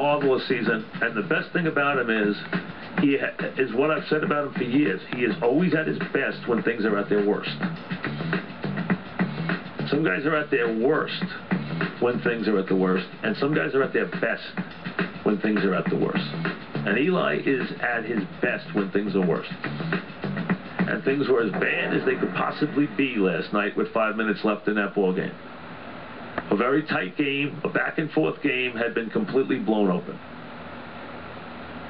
marvelous season, and the best thing about him is is what I've said about him for years. He is always at his best when things are at their worst. Some guys are at their worst when things are at the worst, and some guys are at their best when things are at the worst. And Eli is at his best when things are worst. And things were as bad as they could possibly be last night with 5 minutes left in that ball game. A very tight game, a back-and-forth game, had been completely blown open.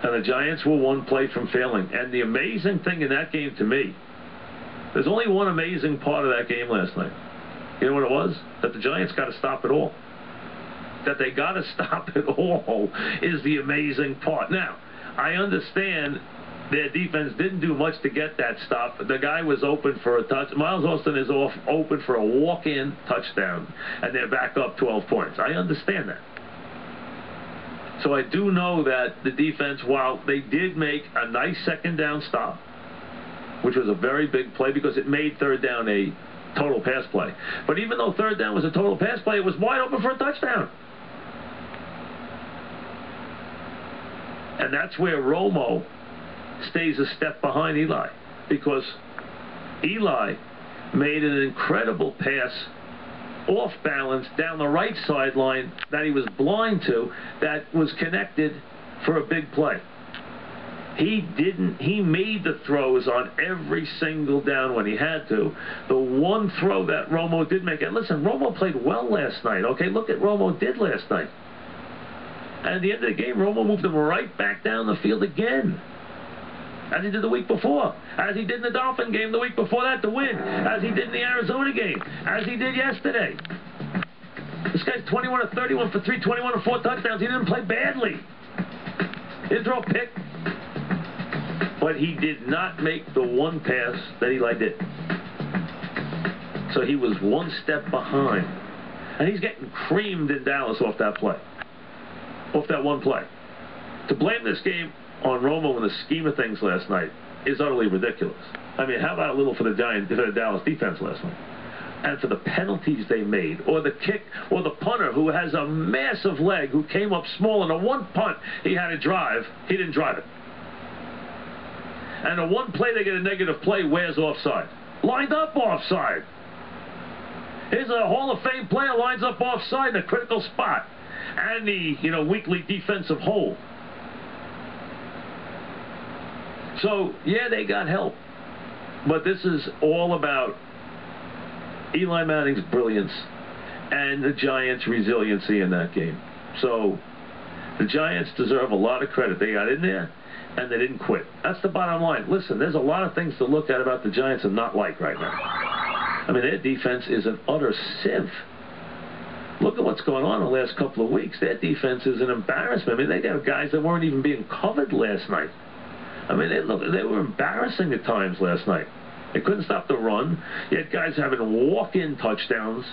And the Giants were one play from failing. And the amazing thing in that game to me, there's only one amazing part of that game last night. You know what it was? That the Giants got to stop it all. That they got to stop it all is the amazing part. Now, I understand their defense didn't do much to get that stop. The guy was open for a touch. Miles Austin is open for a walk-in touchdown, and they're back up 12 points. I understand that. So I do know that the defense, while they did make a nice second down stop, which was a very big play because it made third down a total pass play. But even though third down was a total pass play, it was wide open for a touchdown. And that's where Romo stays a step behind Eli, because Eli made an incredible pass off balance down the right sideline that he was blind to, that was connected for a big play. He made the throws on every single down when he had to. The one throw that Romo did make, and listen, Romo played well last night, okay? Look at Romo did last night. And at the end of the game, Romo moved him right back down the field again, as he did the week before, as he did in the Dolphin game the week before that to win, as he did in the Arizona game, as he did yesterday. This guy's 21 of 31 for 321 and 4 touchdowns. He didn't play badly. He didn't throw a pick. But he did not make the one pass that Eli did. So he was one step behind. And he's getting creamed in Dallas off that play. Off that one play. To blame this game on Romo in the scheme of things last night is utterly ridiculous. I mean, how about a little for the Dallas defense last night? And for the penalties they made, or the kick, or the punter who has a massive leg, who came up small, and the one punt he had to drive, he didn't drive it. And the one play they get a negative play, where's offside? Lined up offside. Here's a Hall of Fame player, lines up offside in a critical spot. And the, weekly defensive hole. So, yeah, they got help. But this is all about Eli Manning's brilliance and the Giants' resiliency in that game. So, the Giants deserve a lot of credit. They got in there, and they didn't quit. That's the bottom line. Listen, there's a lot of things to look at about the Giants and not like right now. I mean, their defense is an utter sieve. Look at what's going on in the last couple of weeks. Their defense is an embarrassment. I mean, they got guys that weren't even being covered last night. I mean, they were embarrassing at times last night. They couldn't stop the run. You had guys having walk-in touchdowns.